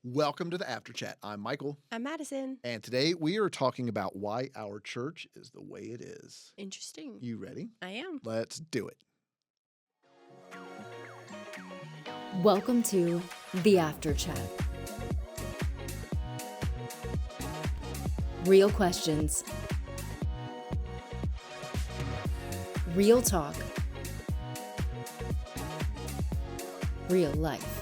Welcome to the After Chat. I'm Michael, I'm Madison. and today we are talking about why our church is the way it is. Interesting. You ready? I am. Let's do it. Welcome to the After Chat. Real questions. Real talk. Real life.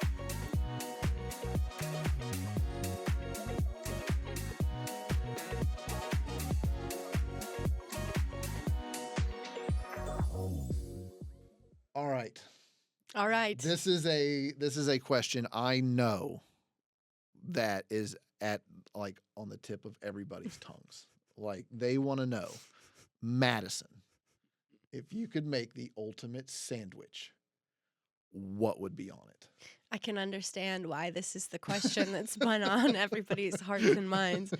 All right. All right. This is a question I know that is at on the tip of everybody's tongues. They want to know, Madison, if you could make the ultimate sandwich, what would be on it? I can understand why this is the question that's been on everybody's hearts and minds.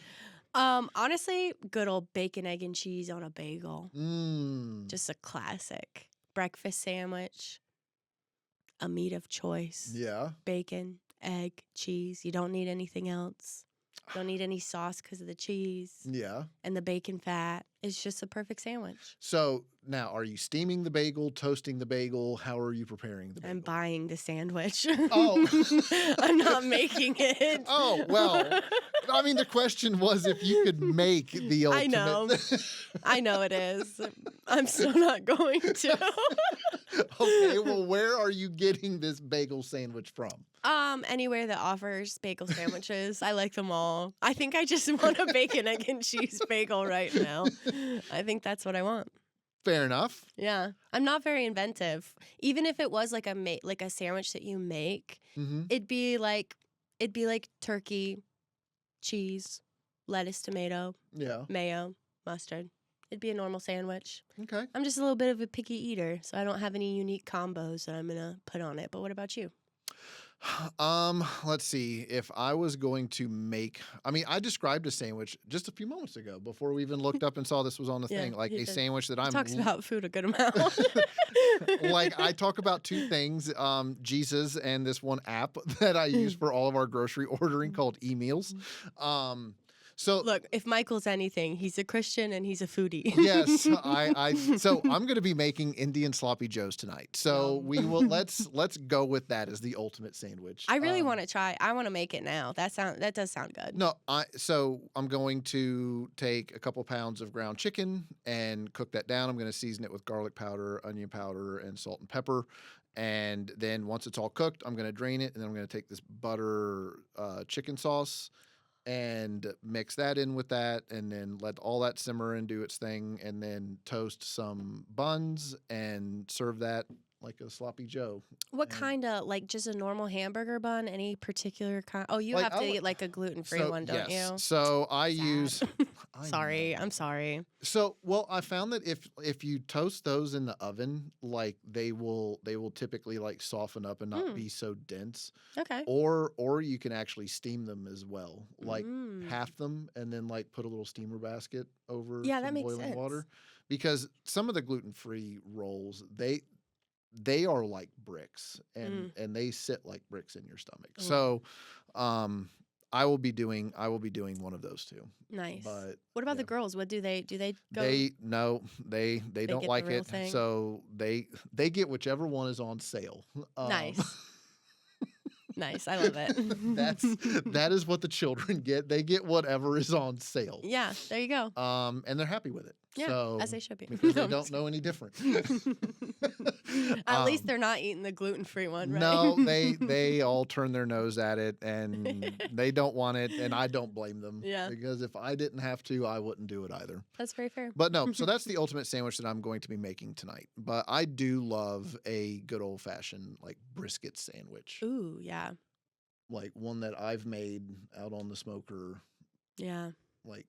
Honestly, good old bacon, egg, and cheese on a bagel. Just a classic. Breakfast sandwich. A meat of choice. Yeah. Bacon, egg, cheese. You don't need anything else. Don't need any sauce because of the cheese. Yeah. And the bacon fat. It's just a perfect sandwich. So now, are you steaming the bagel, toasting the bagel? How are you preparing the bagel? I'm buying the sandwich. Oh. I'm not making it. Oh, well, I mean, the question was if you could make the ultimate. I know it is. I'm still not going to. Okay, well, where are you getting this bagel sandwich from? Anywhere that offers bagel sandwiches. I like them all. I think I just want a bacon, egg, and cheese bagel right now. I think that's what I want. Fair enough. Yeah. I'm not very inventive. Even if it was like a sandwich that you make, it'd be like turkey, cheese, lettuce, tomato, mayo, mustard. It'd be a normal sandwich. Okay. I'm just a little bit of a picky eater, so I don't have any unique combos that I'm going to put on it. But what about you? Let's see. If I was going to make, I described a sandwich just a few moments ago before we even looked up and saw this was on the thing, a sandwich that I'm talks about food a good amount. I talk about two things, Jesus and this one app that I use for all of our grocery ordering called eMeals. So look, if Michael's anything, he's a Christian and he's a foodie. Yes, so I'm going to be making Indian sloppy joes tonight. So we will let's go with that as the ultimate sandwich. I really want to try. I want to make it now. That does sound good. No, so I'm going to take a couple pounds of ground chicken and cook that down. I'm going to season it with garlic powder, onion powder, and salt and pepper. And then once it's all cooked, I'm going to drain it, and then I'm going to take this butter chicken sauce and mix that in with that, and then let all that simmer and do its thing, and then toast some buns and serve that like a sloppy joe. What kind of, just a normal hamburger bun? Any particular kind? Oh, you have to eat a gluten-free one, don't you? So I use... I'm sorry. So, I found that if you toast those in the oven, they will typically soften up and not be so dense. Okay. Or you can actually steam them as well, half them, and then put a little steamer basket over that makes boiling sense. water, because some of the gluten-free rolls they are like bricks, and they sit like bricks in your stomach. So, I will be doing one of those two. Nice. But what about the girls? What do they go? They don't get like the real it. thing? So they get whichever one is on sale. Nice. Nice. I love it. That is what the children get. They get whatever is on sale. Yeah, there you go. And they're happy with it. Yeah, so, as they should be. Because they don't know any different. At least they're not eating the gluten-free one, right? No, they all turn their nose at it, and they don't want it, and I don't blame them. Yeah. Because if I didn't have to, I wouldn't do it either. That's very fair. But no, so that's the ultimate sandwich that I'm going to be making tonight. But I do love a good old-fashioned brisket sandwich. Ooh, yeah. One that I've made out on the smoker. Yeah.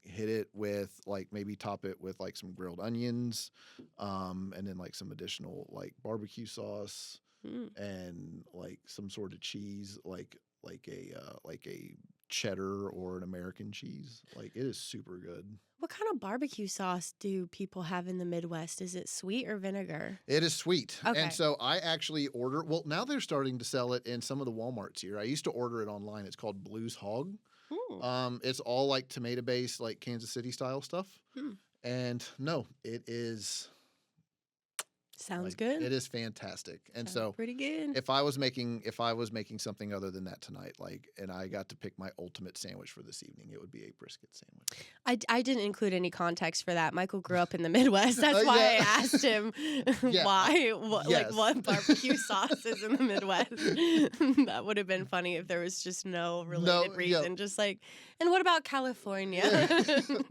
Hit it with maybe top it with some grilled onions, and then some additional barbecue sauce, and some sort of cheese, like a cheddar or an American cheese. Like, it is super good. What kind of barbecue sauce do people have in the Midwest? Is it sweet or vinegar? It is sweet. Okay. And so I actually order, well, now they're starting to sell it in some of the Walmarts here. I used to order it online. It's called Blues Hog. It's all like tomato based, like Kansas City style stuff. And no, it is. Sounds good. It is fantastic. And Sounds pretty good. if I was making something other than that tonight, like, and I got to pick my ultimate sandwich for this evening, it would be a brisket sandwich. I didn't include any context for that. Michael grew up in the Midwest. That's why I asked him why, what barbecue sauce is in the Midwest. That would have been funny if there was just no related reason. Just like, and what about California?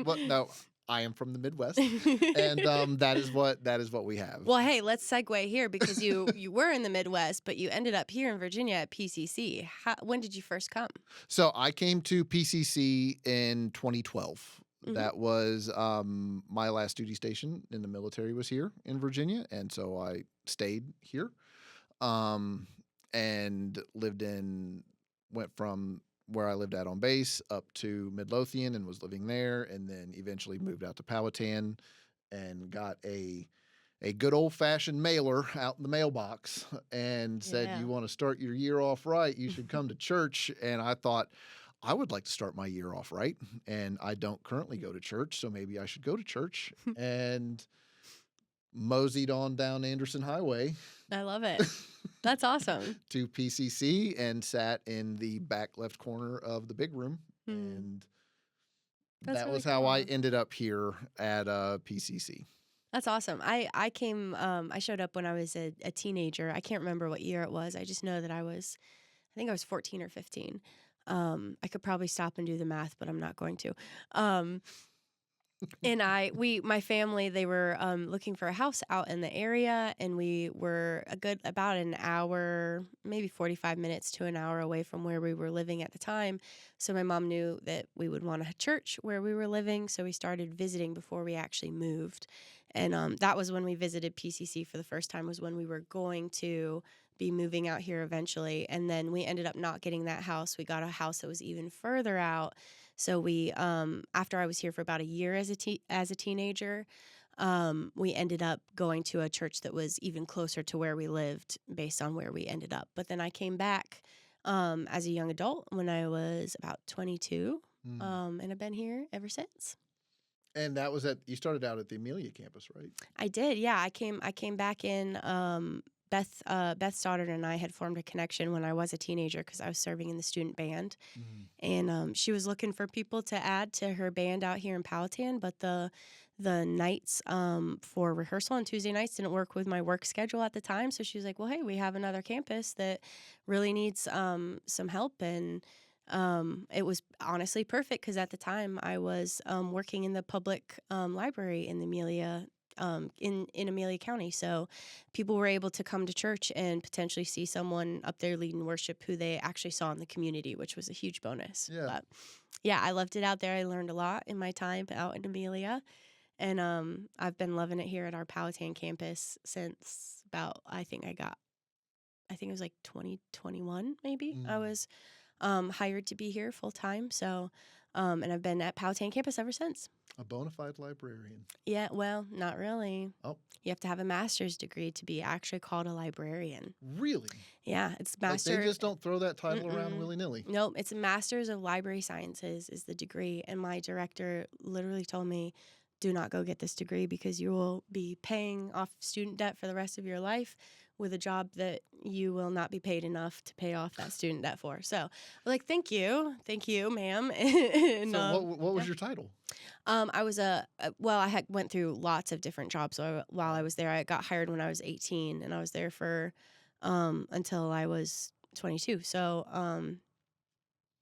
Well, no. I am from the Midwest, and that is what we have. Well, hey, let's segue here because you were in the Midwest, but you ended up here in Virginia at PCC. When did you first come? So I came to PCC in 2012. That was my last duty station in the military was here in Virginia, and so I stayed here and went from where I lived at on base up to Midlothian and was living there, and then eventually moved out to Powhatan and got a good old-fashioned mailer out in the mailbox and said, you want to start your year off right, you should come to church. And I thought, I would like to start my year off right, and I don't currently go to church, so maybe I should go to church. And moseyed on down Anderson Highway. I love it. That's awesome. To PCC and sat in the back left corner of the big room. And that really was how I ended up here at PCC. That's awesome. I showed up when I was a teenager. I can't remember what year it was. I just know that I think I was 14 or 15. I could probably stop and do the math, but I'm not going to. And my family, they were looking for a house out in the area, and we were about an hour, maybe 45 minutes to an hour away from where we were living at the time. So my mom knew that we would want a church where we were living, so we started visiting before we actually moved. And that was when we visited PCC for the first time, was when we were going to be moving out here eventually. And then we ended up not getting that house. We got a house that was even further out. So we, after I was here for about a year as a teenager, we ended up going to a church that was even closer to where we lived based on where we ended up. But then I came back as a young adult when I was about 22, and I've been here ever since. And that was you started out at the Amelia campus, right? I did, yeah. I came back in. Beth Stoddard and I had formed a connection when I was a teenager because I was serving in the student band. And she was looking for people to add to her band out here in Powhatan, but the nights for rehearsal on Tuesday nights didn't work with my work schedule at the time. So she was like, well, hey, we have another campus that really needs some help. And it was honestly perfect because at the time I was working in the public library in the Amelia in Amelia County. So people were able to come to church and potentially see someone up there leading worship who they actually saw in the community, which was a huge bonus. Yeah. But yeah, I loved it out there. I learned a lot in my time out in Amelia. And I've been loving it here at our Powhatan campus since about, I think it was like 2021 maybe. I was hired to be here full time. So, and I've been at Powhatan campus ever since. A bona fide librarian. Yeah, well, not really. Oh. You have to have a master's degree to be actually called a librarian. Really? Yeah, it's master. Like they just don't throw that title around willy-nilly. Nope, it's a master's of library sciences is the degree. And my director literally told me, do not go get this degree because you will be paying off student debt for the rest of your life with a job that you will not be paid enough to pay off that student debt for. So I'm like, thank you, ma'am. And, so what was your title? I was I went through lots of different jobs. So while I was there, I got hired when I was 18, and I was there for until I was 22. So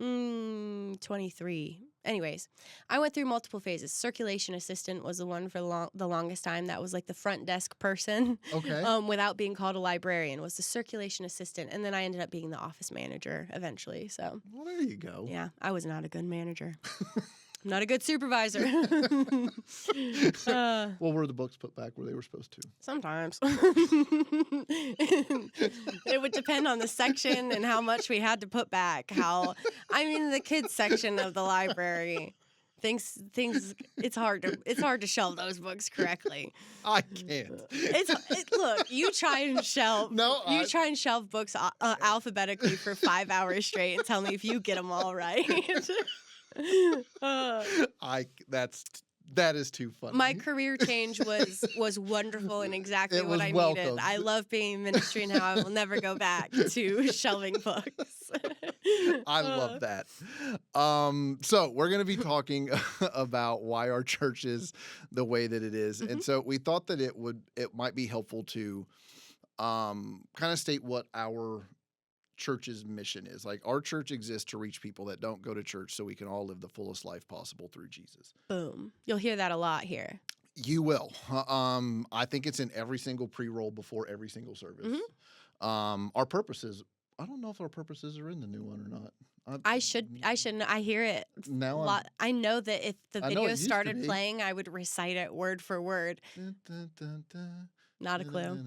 23. Anyways, I went through multiple phases. Circulation assistant was the one for the longest time. That was like the front desk person. Okay. Without being called a librarian, was the circulation assistant, and then I ended up being the office manager eventually. So. Well, there you go. Yeah, I was not a good manager. Not a good supervisor. Well, were the books put back where they were supposed to? Sometimes. It would depend on the section and how much we had to put back. The kids section of the library. Things it's hard to shelve those books correctly. I can't. Look, you try and shelve books alphabetically for 5 hours straight and tell me if you get them all right. That is too funny. My career change was wonderful and exactly what I needed. I love being in ministry now. I will never go back to shelving books. I love that. So we're going to be talking about why our church is the way that it is. And so we thought that it might be helpful to kind of state what our church's mission is. Like, our church exists to reach people that don't go to church so we can all live the fullest life possible through Jesus. Boom. You'll hear that a lot here. You will. I think it's in every single pre-roll before every single service. Our purposes, I don't know if our purposes are in the new one or not. I shouldn't. I hear it. Now I know that if the video started be. playing, I would recite it word for word. Not a clue.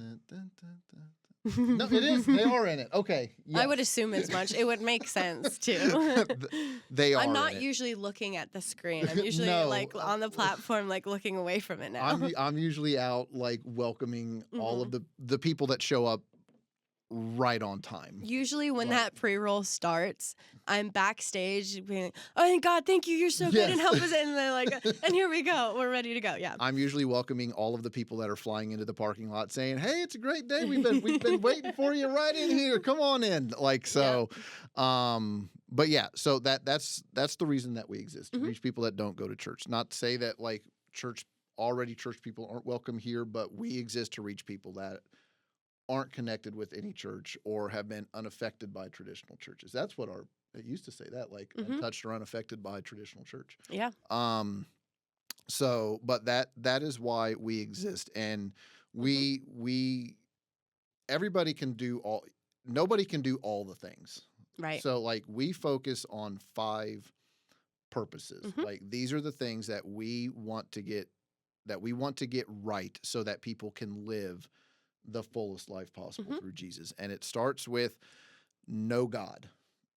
No, it is. They are in it. Okay. Yes. I would assume as much. It would make sense too. They are. I'm not in it. usually looking at the screen. I'm usually like on the platform, like looking away from it now. I'm usually out like welcoming all of the people that show up right on time. Usually when that pre-roll starts, I'm backstage being like, oh, God, thank you. You're so good and help us. And they're like, and here we go. We're ready to go. Yeah. I'm usually welcoming all of the people that are flying into the parking lot saying, hey, it's a great day. We've been waiting for you right in here. Come on in. Like, so, but yeah, so that's the reason that we exist, to reach people that don't go to church. Not to say that like church people aren't welcome here, but we exist to reach people that aren't connected with any church or have been unaffected by traditional churches. That's what it used to say that, like untouched or unaffected by traditional church. Yeah. So, but that is why we exist. And everybody can do nobody can do all the things. Right. So like we focus on 5 purposes. Like these are the things that we want to get right so that people can live the fullest life possible through Jesus. And it starts with know God.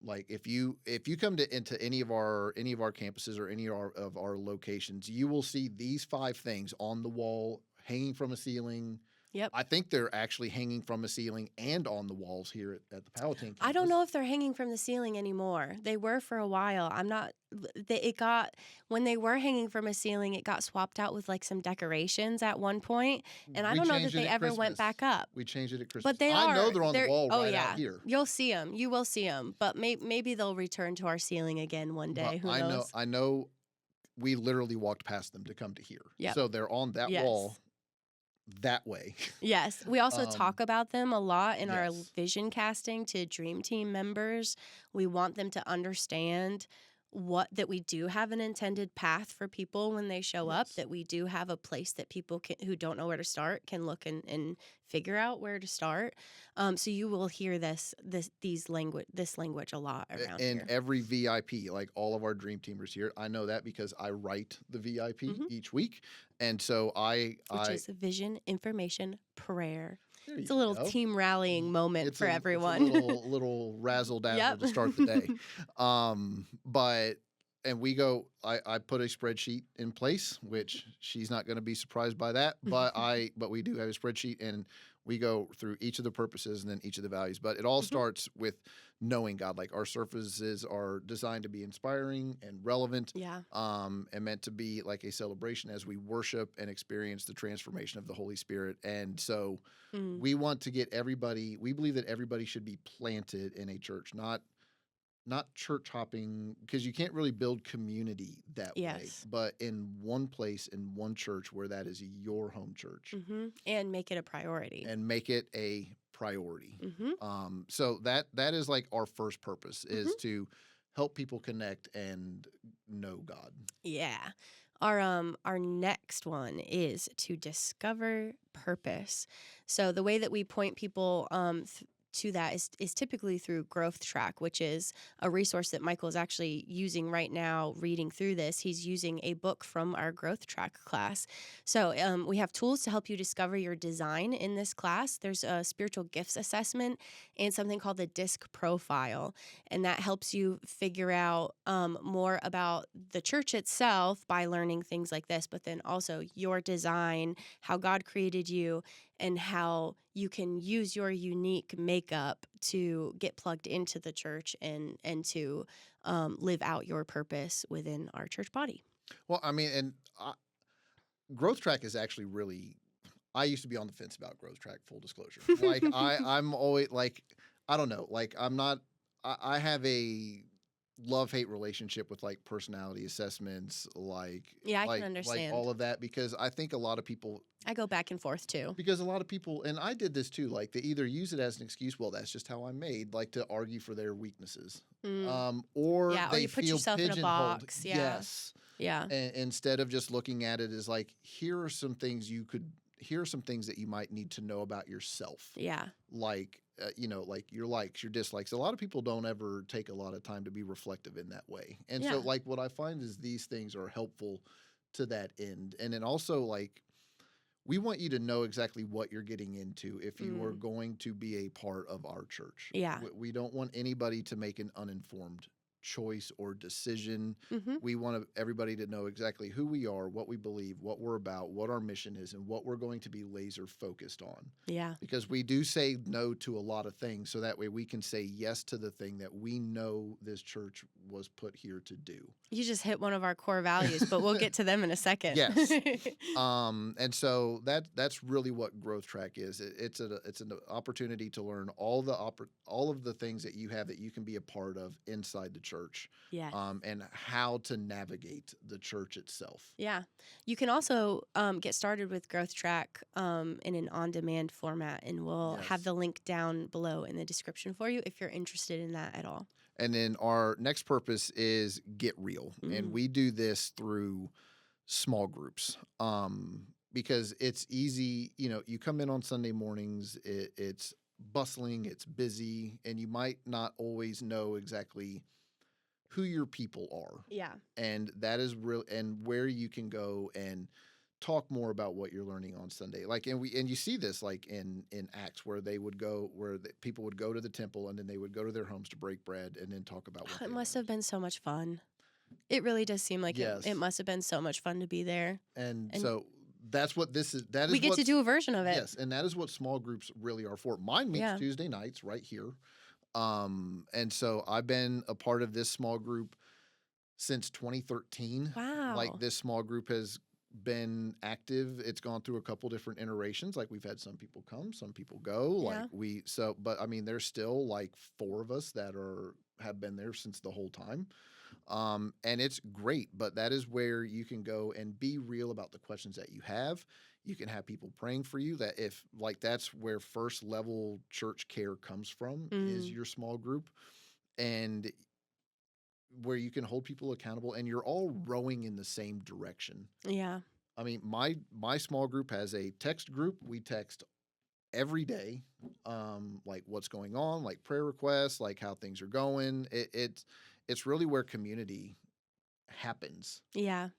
Like if you come into any of our campuses or any of our locations, you will see these 5 things on the wall, hanging from a ceiling. Yep. I think they're actually hanging from a ceiling and on the walls here at the Powhatan campus. I don't know if they're hanging from the ceiling anymore. They were for a while. When they were hanging from a ceiling, it got swapped out with like some decorations at one point, and I don't know that they ever went back up. We changed it at Christmas. But they I know they're on the wall out here. You'll see them. You will see them. But maybe they'll return to our ceiling again one day. Who knows? I know. We literally walked past them to come to here. Yep. So they're on that wall. That way. Yes. We also talk about them a lot in our vision casting to Dream Team members. We want them to understand that we do have an intended path for people when they show up, that we do have a place that people who don't know where to start can look and figure out where to start. So you will hear this language a lot around here. And every VIP, like all of our Dream Teamers here, I know that because I write the VIP each week. And so which is a vision, information, prayer. It's a little team rallying moment for everyone. It's a little razzle dazzle to start the day. And we go, I put a spreadsheet in place, which she's not going to be surprised by that, but we do have a spreadsheet, and we go through each of the purposes and then each of the values. But it all starts with knowing God. Like our services are designed to be inspiring and relevant, and meant to be like a celebration as we worship and experience the transformation of the Holy Spirit. And so we want to get everybody. We believe that everybody should be planted in a church, not church hopping, because you can't really build community that way, but in one place, in one church where that is your home church. And make it a priority. So that is like our first purpose is to help people connect and know God. Yeah. Our next one is to discover purpose. So the way that we point people to that is typically through Growth Track, which is a resource that Michael is actually using right now, reading through this. He's using a book from our Growth Track class. So we have tools to help you discover your design in this class. There's a spiritual gifts assessment and something called the DISC profile. And that helps you figure out more about the church itself by learning things like this, but then also your design, how God created you, and how you can use your unique makeup to get plugged into the church and to live out your purpose within our church body. Well, I mean, and Growth Track is actually really. I used to be on the fence about Growth Track. Full disclosure, like I'm always like, I don't know, like I'm not. I have a love-hate relationship with like personality assessments, like Yeah, I like can understand. like all of that, because I think a lot of people. I go back and forth too. Because a lot of people, and I did this too, like they either use it as an excuse, well, that's just how I'm made, like to argue for their weaknesses, or Yeah, or they you put feel yourself in a pigeonholed. box, yeah. Yes, Yeah. instead of just looking at it as like, here are some things that you might need to know about yourself, Yeah. like like your likes, your dislikes. A lot of people don't ever take a lot of time to be reflective in that way, and Yeah. so like what I find is these things are helpful to that end, and then also like. We want you to know exactly what you're getting into if you are going to be a part of our church. Yeah. We don't want anybody to make an uninformed choice or decision. Mm-hmm. We want everybody to know exactly who we are, what we believe, what we're about, what our mission is, and what we're going to be laser focused on. Yeah. Because we do say no to a lot of things, so that way we can say yes to the thing that we know this church was put here to do. You just hit one of our core values, but we'll get to them in a second. Yes. And so that's really what Growth Track is. It's an opportunity to learn all of the things that you have that you can be a part of inside the church. Yes. And how to navigate the church itself. Yeah. You can also get started with Growth Track in an on-demand format, and we'll have the link down below in the description for you if you're interested in that at all. And then our next purpose is Get Real. And we do this through small groups because it's easy. You come in on Sunday mornings, it's bustling, it's busy, and you might not always know exactly who your people are. Yeah. And that is real, and where you can go and talk more about what you're learning on Sunday. Like, and you see this like in Acts where people would go to the temple and then they would go to their homes to break bread and then talk about what It must have been so much fun. It really does seem like it must have been so much fun to be there. And so that's what this is. That is we get to do a version of it. Yes, and that is what small groups really are for. Mine meets Tuesday nights right here. And so I've been a part of this small group since 2013. Wow. Like this small group has been active. It's gone through a couple different iterations. Like we've had some people come, some people go. But I mean, there's still like 4 of us that have been there since the whole time. And it's great, but that is where you can go and be real about the questions that you have. You can have people praying for you. That's where first level church care comes from, is your small group, and where you can hold people accountable and you're all rowing in the same direction. Yeah. I mean, my small group has a text group. We text every day, like what's going on, like prayer requests, like how things are going. It's really where community happens. Yeah.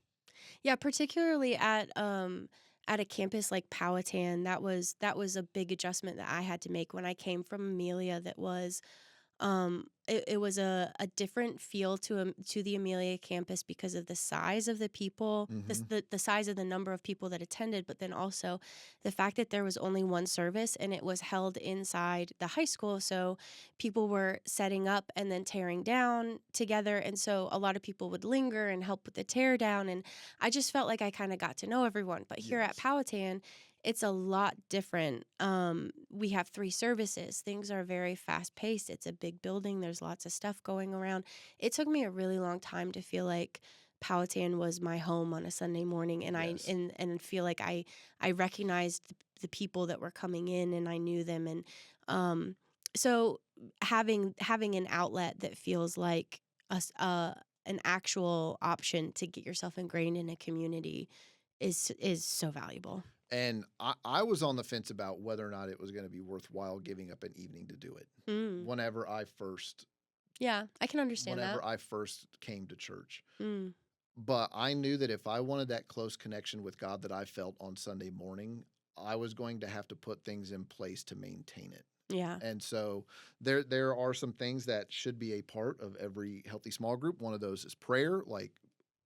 Yeah, particularly at a campus like Powhatan, that was a big adjustment that I had to make when I came from Amelia. That was it was a different feel to the Amelia campus because of the size of the people, the size of the number of people that attended, but then also the fact that there was only one service and it was held inside the high school. So people were setting up and then tearing down together. And so a lot of people would linger and help with the tear down. And I just felt like I kind of got to know everyone. But here at Powhatan, it's a lot different. We have 3 services. Things are very fast paced. It's a big building. There's lots of stuff going around. It took me a really long time to feel like Powhatan was my home on a Sunday morning, and I feel like I recognized the people that were coming in, and I knew them, and so having an outlet that feels like an actual option to get yourself ingrained in a community is so valuable. And I was on the fence about whether or not it was going to be worthwhile giving up an evening to do it. Mm. Whenever I first Yeah, I can understand whenever that. I first came to church. Mm. But I knew that if I wanted that close connection with God that I felt on Sunday morning, I was going to have to put things in place to maintain it. Yeah. And so there are some things that should be a part of every healthy small group. One of those is prayer, like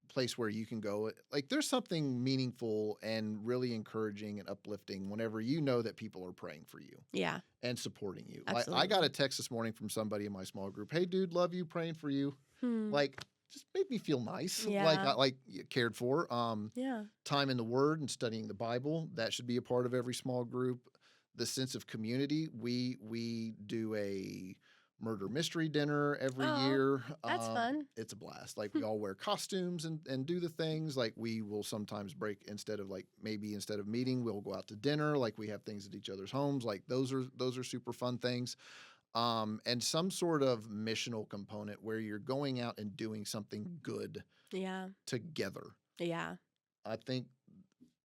place where you can go. Like there's something meaningful and really encouraging and uplifting whenever you know that people are praying for you Yeah. and supporting you. Like I Absolutely. got a text this morning from somebody in my small group. Hey, dude, love you, praying for you. Hmm. Like just made me feel nice, Yeah. like cared for. Yeah. Time in the Word and studying the Bible, that should be a part of every small group. The sense of community. We do a murder mystery dinner every Oh, year. that's fun. It's a blast. Like we all wear costumes and do the things. Like we will sometimes break instead of meeting, we'll go out to dinner. Like we have things at each other's homes. Like those are super fun things. And some sort of missional component where you're going out and doing something good Yeah. together. Yeah. I think,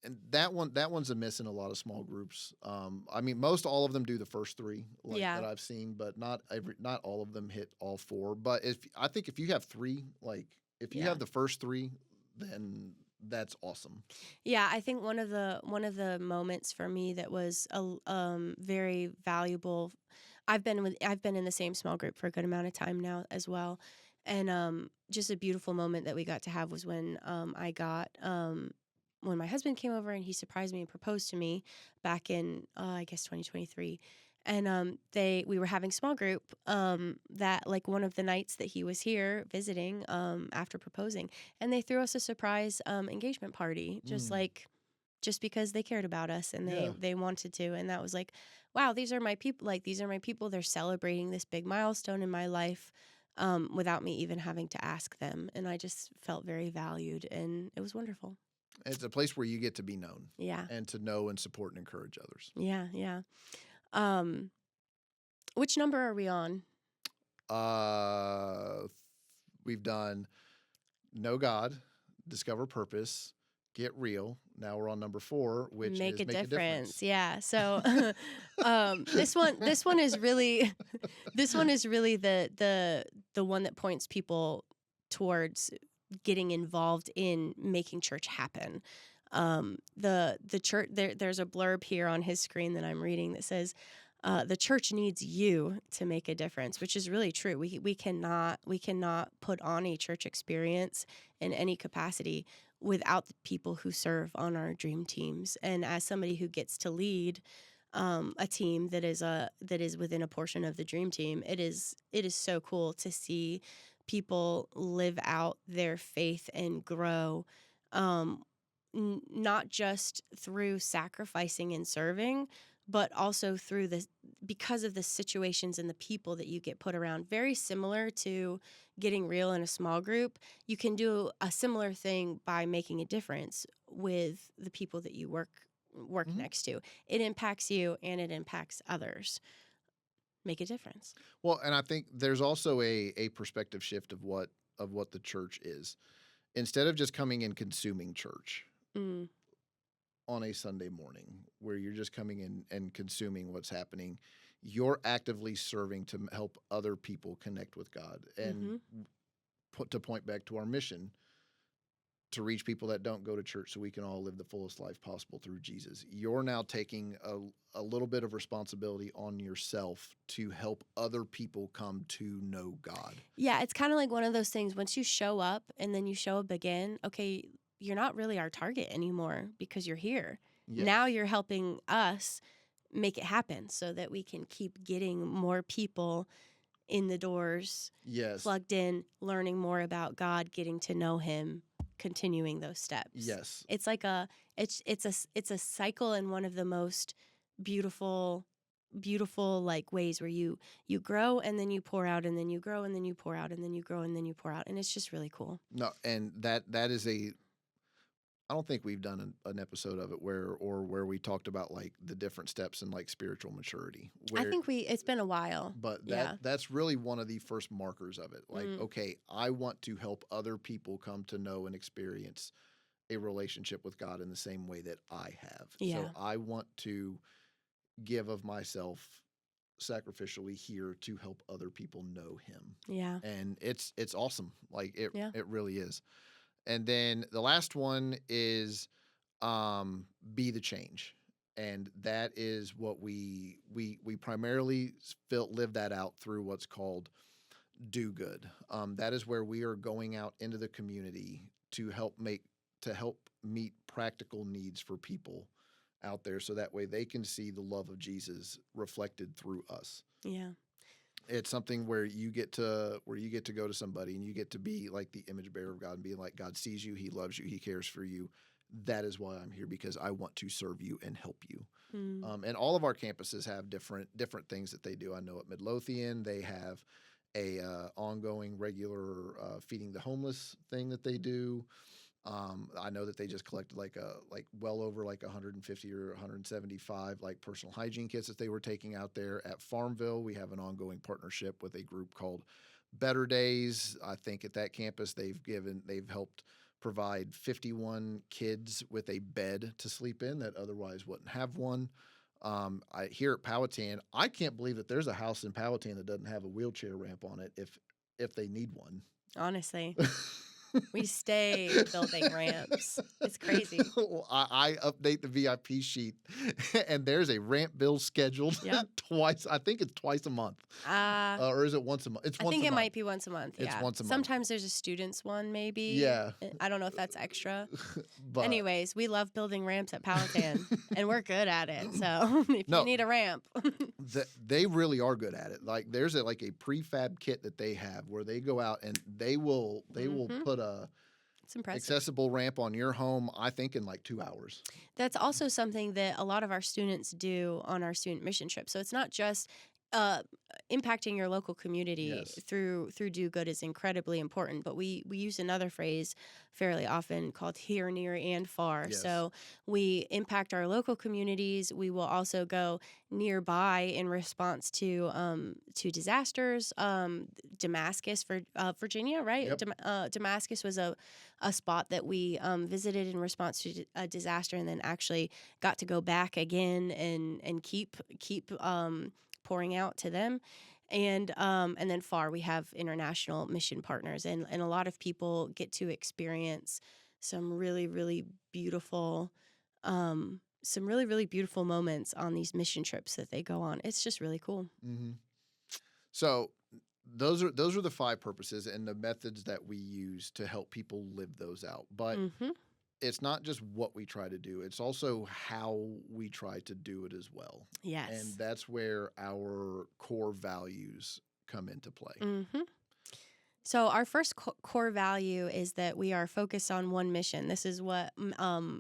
and that one's a miss in a lot of small groups. I mean, most all of them do the first three, Yeah. that I've seen, but not all of them hit all four. But I think if you have three, like if you Yeah. have the first three, then that's awesome. Yeah, I think one of the moments for me that was very valuable. I've been in the same small group for a good amount of time now as well, and just a beautiful moment that we got to have was when when my husband came over and he surprised me and proposed to me back in I guess 2023. And we were having small group that like one of the nights that he was here visiting after proposing, and they threw us a surprise engagement party, just because they cared about us and Yeah. they wanted to. And that was like, wow, these are my people. Like, these are my people. They're celebrating this big milestone in my life without me even having to ask them. And I just felt very valued, and it was wonderful. It's a place where you get to be known Yeah. and to know and support and encourage others. Yeah. Yeah. Which number are we on? We've done Know God, Discover Purpose, Get Real. Now we're on number 4, which Make is a Make a difference. Difference. Yeah. So this one is really the one that points people towards getting involved in making church happen. The church, there's a blurb here on his screen that I'm reading that says the church needs you to make a difference, which is really true. We cannot put on a church experience in any capacity without the people who serve on our dream teams. And as somebody who gets to lead a team that is within a portion of the dream team, it is so cool to see people live out their faith and grow, not just through sacrificing and serving, but also through because of the situations and the people that you get put around. Very similar to getting real in a small group, you can do a similar thing by making a difference with the people that you work Mhm. next to. It impacts you and it impacts others. Make a difference. Well, and I think there's also a perspective shift of what the church is. Instead of just coming and consuming church Mm. on a Sunday morning where you're just coming in and consuming what's happening, you're actively serving to help other people connect with God and to point back to our mission to reach people that don't go to church so we can all live the fullest life possible through Jesus. You're now taking a little bit of responsibility on yourself to help other people come to know God. Yeah, it's kind of like one of those things. Once you show up and then you show up again, okay, you're not really our target anymore because you're here. Yes. Now you're helping us make it happen so that we can keep getting more people in the doors, Yes. plugged in, learning more about God, getting to know Him, continuing those steps. Yes. It's like it's a cycle, and one of the most beautiful like ways where you grow and then you pour out and then you grow and then you pour out and then you grow and then you pour out, and it's just really cool. No, and that is I don't think we've done an episode of it where we talked about like the different steps in like spiritual maturity. I think it's been a while. But Yeah. that's really one of the first markers of it. Like, Mm. okay, I want to help other people come to know and experience a relationship with God in the same way that I have. Yeah. So I want to give of myself sacrificially here to help other people know him. Yeah. And it's awesome. Like it Yeah. it really is. And then the last one is be the change. And that is what we primarily live that out through what's called do good. That is where we are going out into the community to help meet practical needs for people out there, so that way they can see the love of Jesus reflected through us. Yeah. It's something where you get to go to somebody and you get to be like the image bearer of God and be like, God sees you, he loves you, he cares for you. That is why I'm here, because I want to serve you and help you. And all of our campuses have different things that they do. I know at Midlothian they have a ongoing regular feeding the homeless thing that they do. I know that they just collected well over 150 or 175 like personal hygiene kits that they were taking out there. At Farmville, we have an ongoing partnership with a group called Better Days. I think at that campus they've helped provide 51 kids with a bed to sleep in that otherwise wouldn't have one. Here at Powhatan, I can't believe that there's a house in Powhatan that doesn't have a wheelchair ramp on it if they need one. Honestly. We stay building ramps. It's crazy. I update the VIP sheet, and there's a ramp bill scheduled twice. I think it's twice a month. Or is it once a month? It's once a month. I think it might be once a month. It's once a month. Sometimes there's a student's one, maybe. Yeah. I don't know if that's extra. But anyways, we love building ramps at Powhatan, and we're good at it. So if you need a ramp. They really are good at it. Like there's a prefab kit that they have where they go out and they will put a accessible ramp on your home, I think, in 2 hours. That's also something that a lot of our students do on our student mission trip. So it's not just impacting your local community through do good is incredibly important, but we use another phrase fairly often called here, near, and far. Yes. So we impact our local communities. We will also go nearby in response to disasters. Damascus, Virginia, right? Yep. Damascus was a spot that we visited in response to a disaster, and then actually got to go back again and keep pouring out to them. And then far, we have international mission partners, and a lot of people get to experience some really, really beautiful moments on these mission trips that they go on. It's just really cool. Mm-hmm. So those are the 5 purposes and the methods that we use to help people live those out. But it's not just what we try to do, it's also how we try to do it as well. Yes. And that's where our core values come into play. Mm-hmm. So our first core value is that we are focused on one mission. This is what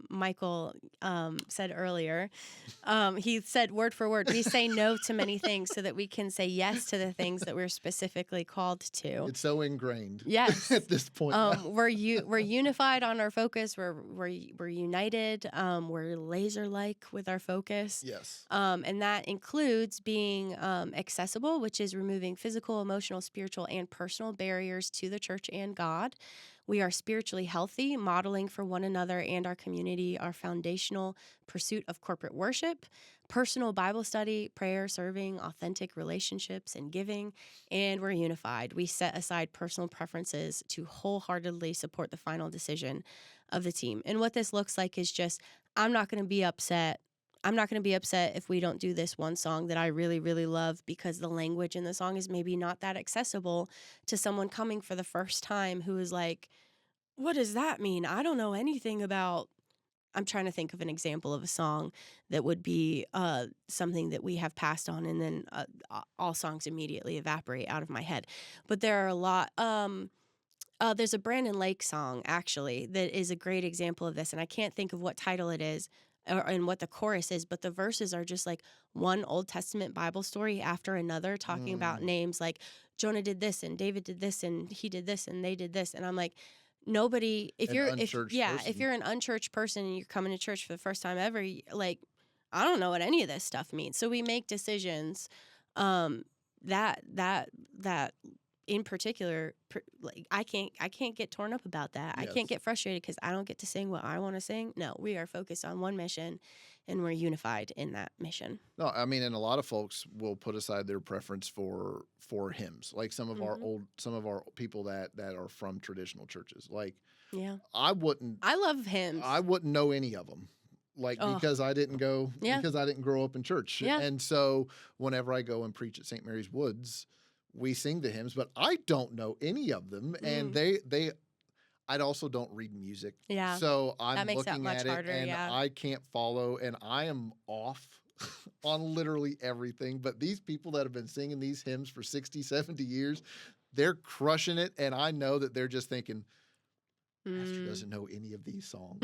Michael said earlier. He said word for word, we say no to many things so that we can say yes to the things that we're specifically called to. It's so ingrained. Yes. At this point. We're unified on our focus. We're united. We're laser-like with our focus. Yes. And that includes being accessible, which is removing physical, emotional, spiritual, and personal barriers to the church and God. We are spiritually healthy, modeling for one another and our community our foundational pursuit of corporate worship, personal Bible study, prayer, serving, authentic relationships, and giving. And we're unified. We set aside personal preferences to wholeheartedly support the final decision of the team. And what this looks like is just, I'm not going to be upset if we don't do this one song that I really, really love because the language in the song is maybe not that accessible to someone coming for the first time who is like, what does that mean? I don't know anything about. I'm trying to think of an example of a song that would be something that we have passed on, and then all songs immediately evaporate out of my head. But there are a lot. There's a Brandon Lake song, actually, that is a great example of this, and I can't think of what title it is. And what the chorus is, but the verses are just like one Old Testament Bible story after another, talking about names like Jonah did this and David did this and he did this and they did this, and I'm like, nobody. If you're an unchurched person and you're coming to church for the first time ever, like, I don't know what any of this stuff means. So we make decisions that in particular, like I can't get torn up about that. I Yes. can't get frustrated because I don't get to sing what I want to sing. No, we are focused on one mission, and we're unified in that mission. No, I mean, and a lot of folks will put aside their preference for hymns, like some of our people that are from traditional churches. Like Yeah, I love hymns. wouldn't know any of them. Like because I didn't grow up in church. Yeah. And so whenever I go and preach at St. Mary's Woods, we sing the hymns, but I don't know any of them. And I also don't read music. Yeah. So I'm That makes looking that much at it harder, and yeah. I can't follow, and I am off on literally everything. But these people that have been singing these hymns for 60, 70 years, they're crushing it. And I know that they're just thinking, Pastor doesn't know any of these songs.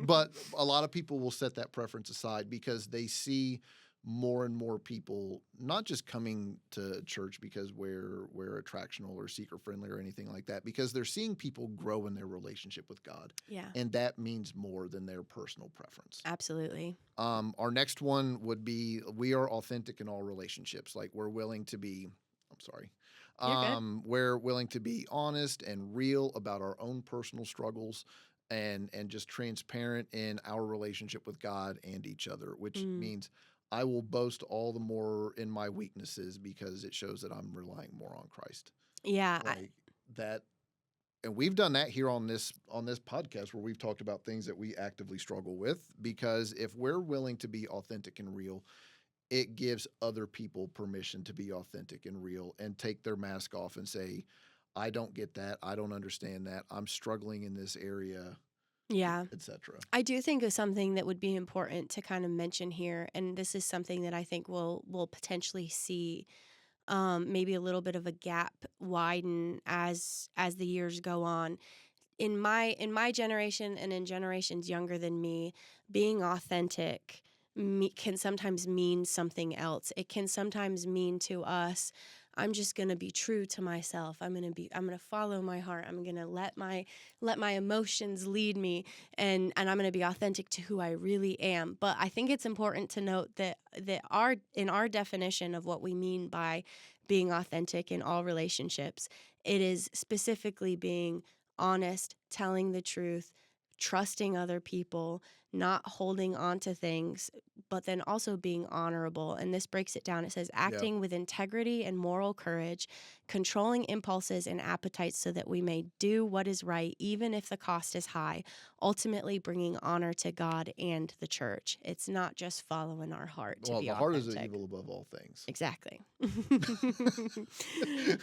But a lot of people will set that preference aside because they see more and more people not just coming to church because we're attractional or seeker friendly or anything like that, because they're seeing people grow in their relationship with God. Yeah. And that means more than their personal preference. Absolutely. Our next one would be we are authentic in all relationships. Like we're willing to be, I'm sorry. You're good. We're willing to be honest and real about our own personal struggles and just transparent in our relationship with God and each other, which means I will boast all the more in my weaknesses because it shows that I'm relying more on Christ. Yeah. Like that. And we've done that here on this podcast where we've talked about things that we actively struggle with, because if we're willing to be authentic and real, it gives other people permission to be authentic and real and take their mask off and say, I don't get that. I don't understand that. I'm struggling in this area, Yeah. etc. I do think of something that would be important to kind of mention here, and this is something that I think we'll potentially see maybe a little bit of a gap widen as the years go on. In my generation and in generations younger than me, being authentic can sometimes mean something else. It can sometimes mean to us, I'm just going to be true to myself. I'm going to follow my heart. I'm going to let my emotions lead me, and I'm going to be authentic to who I really am. But I think it's important to note that in our definition of what we mean by being authentic in all relationships, it is specifically being honest, telling the truth, trusting other people, not holding on to things, but then also being honorable. And this breaks it down. It says acting with integrity and moral courage, controlling impulses and appetites so that we may do what is right, even if the cost is high, ultimately bringing honor to God and the church. It's not just following our heart to be the authentic. heart is evil above all things. Exactly.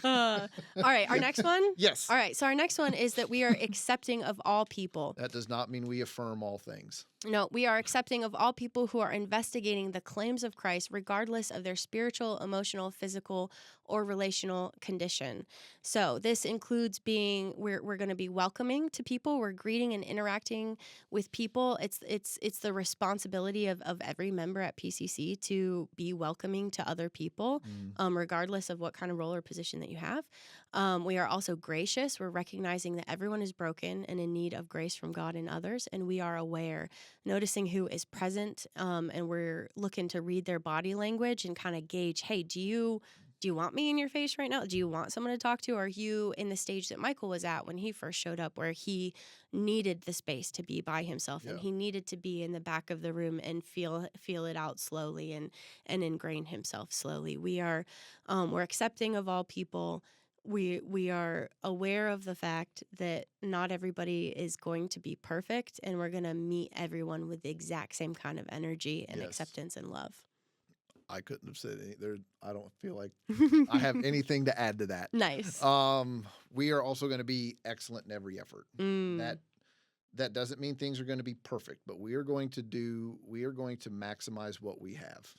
All right, our next one? Yes. All right, so our next one is that we are accepting of all people. That does not mean we affirm all things. No, we are accepting of all people who are investigating the claims of Christ, regardless of their spiritual, emotional, physical, or relational condition. So this includes we're going to be welcoming to people. We're greeting and interacting with people. It's the responsibility of every member at PCC to be welcoming to other people, regardless of what kind of role or position that you have. We are also gracious. We're recognizing that everyone is broken and in need of grace from God and others, and we are aware, noticing who is present, and we're looking to read their body language and kind of gauge, hey, do you want me in your face right now? Do you want someone to talk to? Or are you in the stage that Michael was at when he first showed up, where he needed the space to be by himself, and he needed to be in the back of the room and feel it out slowly and ingrain himself slowly. We're accepting of all people. We are aware of the fact that not everybody is going to be perfect, and we're going to meet everyone with the exact same kind of energy and acceptance and love. I couldn't have said any there. I don't feel like I have anything to add to that. Nice. We are also going to be excellent in every effort. That doesn't mean things are going to be perfect, but we are going to maximize what we have.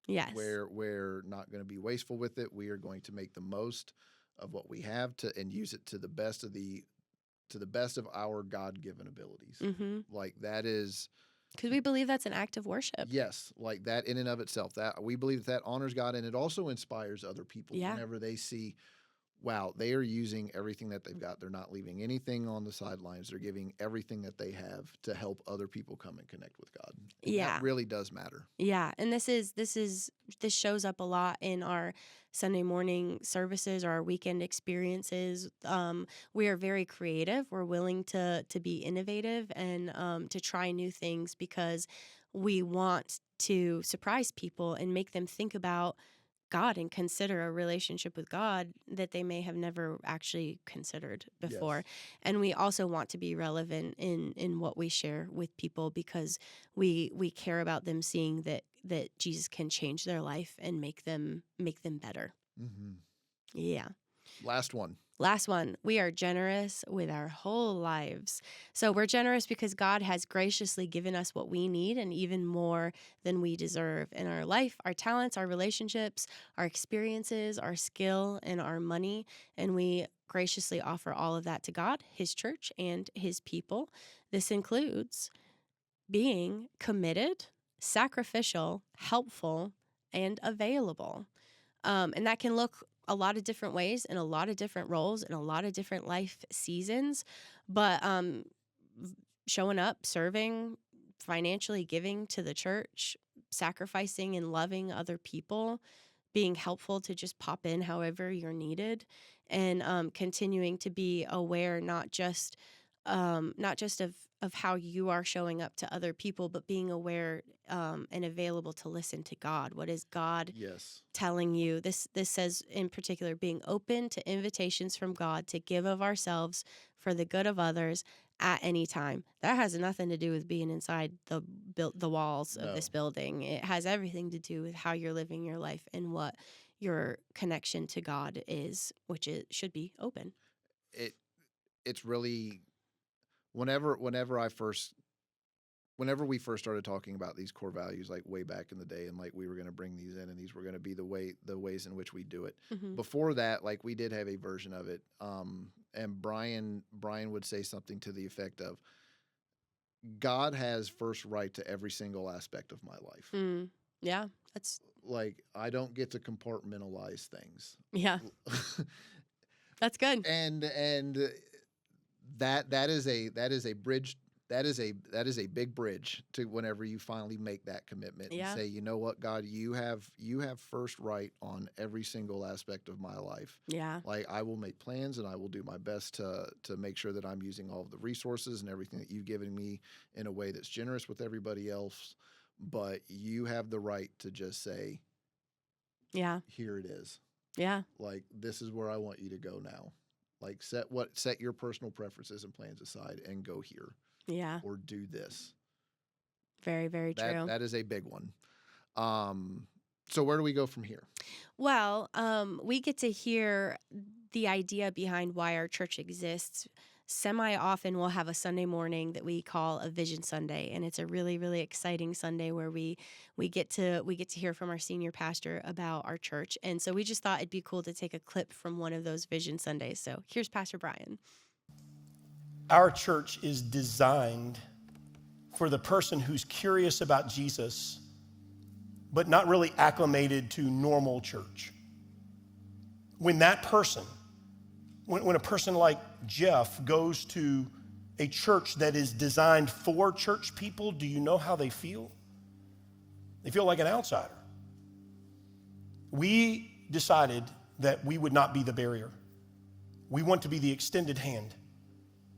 Yes. We're not going to be wasteful with it. We are going to make the most of what we have and use it to the best of our God-given abilities. Like that is, because we believe that's an act of worship. Yes, like that in and of itself. That we believe that honors God, and it also inspires other people whenever they see wow, they are using everything that they've got. They're not leaving anything on the sidelines. They're giving everything that they have to help other people come and connect with God. And Yeah. that really does matter. Yeah, and this shows up a lot in our Sunday morning services or our weekend experiences. We are very creative. We're willing to be innovative and to try new things because we want to surprise people and make them think about God and consider a relationship with God that they may have never actually considered before. Yes. And we also want to be relevant in what we share with people because we care about them seeing that Jesus can change their life and make them better. Mm-hmm. Yeah. Last one. Last one, we are generous with our whole lives. So we're generous because God has graciously given us what we need and even more than we deserve in our life, our talents, our relationships, our experiences, our skill, and our money. And we graciously offer all of that to God, His church, and His people. This includes being committed, sacrificial, helpful, and available. And that can look a lot of different ways in a lot of different roles in a lot of different life seasons. But showing up, serving, financially giving to the church, sacrificing and loving other people, being helpful to just pop in however you're needed, and continuing to be aware not just of how you are showing up to other people, but being aware and available to listen to God. What is God Yes. telling you? This says in particular, being open to invitations from God to give of ourselves for the good of others at any time. That has nothing to do with being inside the walls of this building. It has everything to do with how you're living your life and what your connection to God is, which it should be open. It's really whenever we first started talking about these core values, like way back in the day, and like we were going to bring these in, and these were going to be the ways in which we do it. Mm-hmm. Before that, like we did have a version of it, and Brian would say something to the effect of, "God has first right to every single aspect of my life." Yeah, that's like I don't get to compartmentalize things. Yeah, that's good. And that is a bridge. That is a big bridge to whenever you finally make that commitment and say, you know what, God, you have first right on every single aspect of my life. Yeah. Like I will make plans and I will do my best to make sure that I'm using all of the resources and everything that you've given me in a way that's generous with everybody else. But you have the right to just say, yeah, here it is. Yeah. Like this is where I want you to go now. Like set your personal preferences and plans aside and go here. Yeah. Or do this. Very, very true. That is a big one. So where do we go from here? Well, we get to hear the idea behind why our church exists. Semi-often we'll have a Sunday morning that we call a Vision Sunday, and it's a really, really exciting Sunday where we get to hear from our senior pastor about our church. And so we just thought it'd be cool to take a clip from one of those Vision Sundays. So here's Pastor Brian. Our church is designed for the person who's curious about Jesus, but not really acclimated to normal church. When that person, when a person like Jeff goes to a church that is designed for church people, do you know how they feel? They feel like an outsider. We decided that we would not be the barrier. We want to be the extended hand.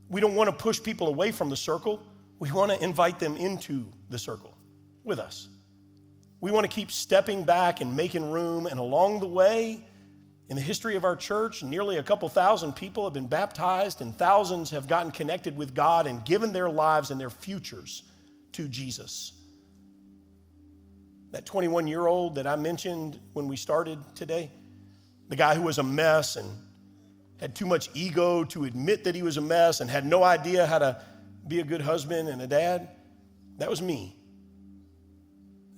We don't want to push people away from the circle. We want to invite them into the circle with us. We want to keep stepping back and making room. And along the way, in the history of our church, nearly a couple thousand people have been baptized and thousands have gotten connected with God and given their lives and their futures to Jesus. That 21-year-old that I mentioned when we started today, the guy who was a mess and had too much ego to admit that he was a mess and had no idea how to be a good husband and a dad, that was me.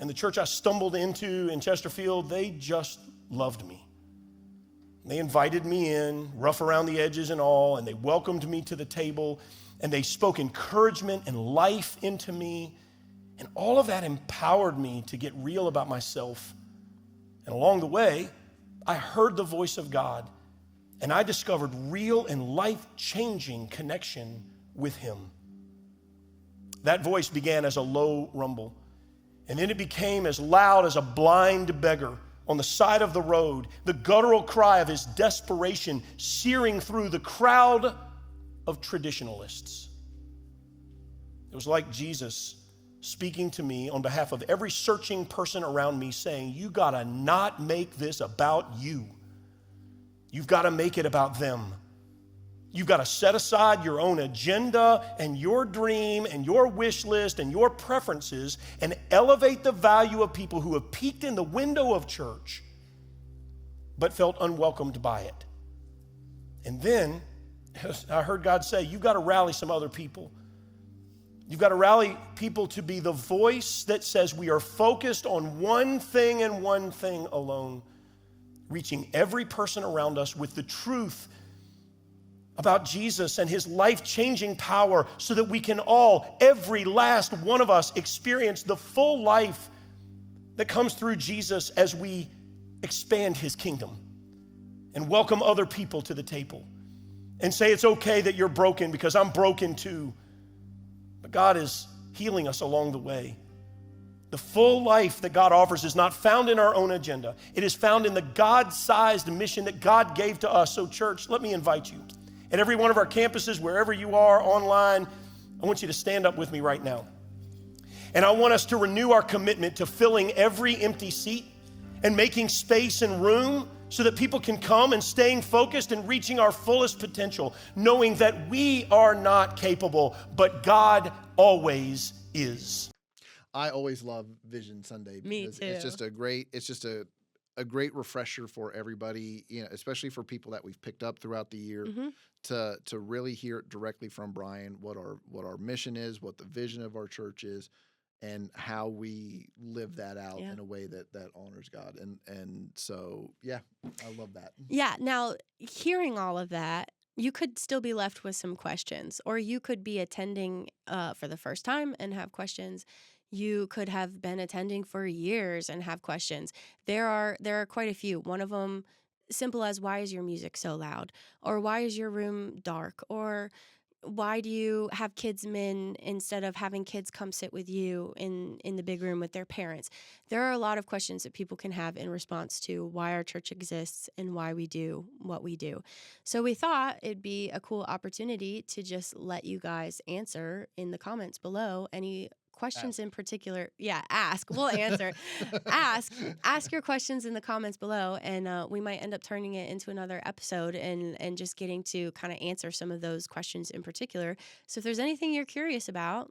And the church I stumbled into in Chesterfield, they just loved me. They invited me in, rough around the edges and all, and they welcomed me to the table, and they spoke encouragement and life into me, and all of that empowered me to get real about myself. And along the way, I heard the voice of God, And I discovered real and life-changing connection with him. That voice began as a low rumble, and then it became as loud as a blind beggar on the side of the road, the guttural cry of his desperation searing through the crowd of traditionalists. It was like Jesus speaking to me on behalf of every searching person around me, saying, you gotta not make this about you. You've got to make it about them. You've got to set aside your own agenda and your dream and your wish list and your preferences and elevate the value of people who have peeked in the window of church but felt unwelcomed by it. And then I heard God say, you've got to rally some other people. You've got to rally people to be the voice that says we are focused on one thing and one thing alone, reaching every person around us with the truth about Jesus and his life-changing power so that we can all, every last one of us, experience the full life that comes through Jesus as we expand his kingdom and welcome other people to the table and say it's okay that you're broken because I'm broken too. But God is healing us along the way. The full life that God offers is not found in our own agenda. It is found in the God-sized mission that God gave to us. So church, let me invite you. At every one of our campuses, wherever you are, online, I want you to stand up with me right now. And I want us to renew our commitment to filling every empty seat and making space and room so that people can come and staying focused and reaching our fullest potential, knowing that we are not capable, but God always is. I always love Vision Sunday because it's just a great refresher for everybody, especially for people that we've picked up throughout the year, to really hear it directly from Brian, what our mission is, what the vision of our church is, and how we live that out in a way that honors God. And so, yeah, I love that. Yeah. Now, hearing all of that, you could still be left with some questions, or you could be attending for the first time and have questions. You could have been attending for years and have questions. There are quite a few. One of them, simple as, why is your music so loud? Or why is your room dark? Or why do you have kids in instead of having kids come sit with you in the big room with their parents? There are a lot of questions that people can have in response to why our church exists and why we do what we do. So we thought it'd be a cool opportunity to just let you guys answer in the comments below any questions in particular. Yeah, ask. We'll answer. Ask your questions in the comments below, and we might end up turning it into another episode and just getting to kind of answer some of those questions in particular. So if there's anything you're curious about,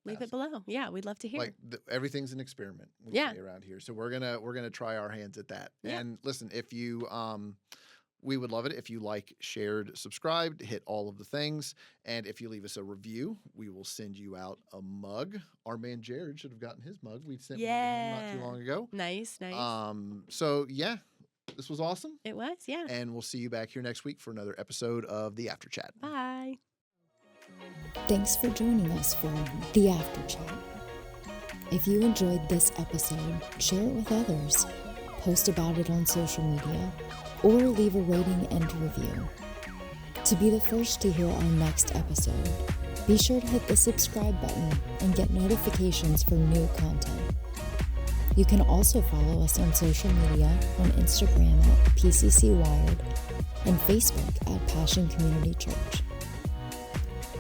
leave it below. Yeah, we'd love to hear. Like everything's an experiment we say around here. So we're gonna try our hands at that. Yeah. And listen, if you we would love it if you shared, subscribed, hit all of the things. And if you leave us a review, we will send you out a mug. Our man Jared should have gotten his mug. We sent one to him not too long ago. Nice. So yeah, this was awesome. It was, yeah. And we'll see you back here next week for another episode of The After Chat. Bye. Thanks for joining us for The After Chat. If you enjoyed this episode, share it with others, post about it on social media, or leave a rating and review. To be the first to hear our next episode, be sure to hit the subscribe button and get notifications for new content. You can also follow us on social media on Instagram at PCC Wired and Facebook at Passion Community Church.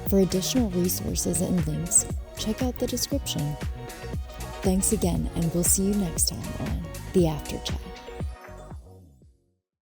For additional resources and links, check out the description. Thanks again, and we'll see you next time on The After Chat.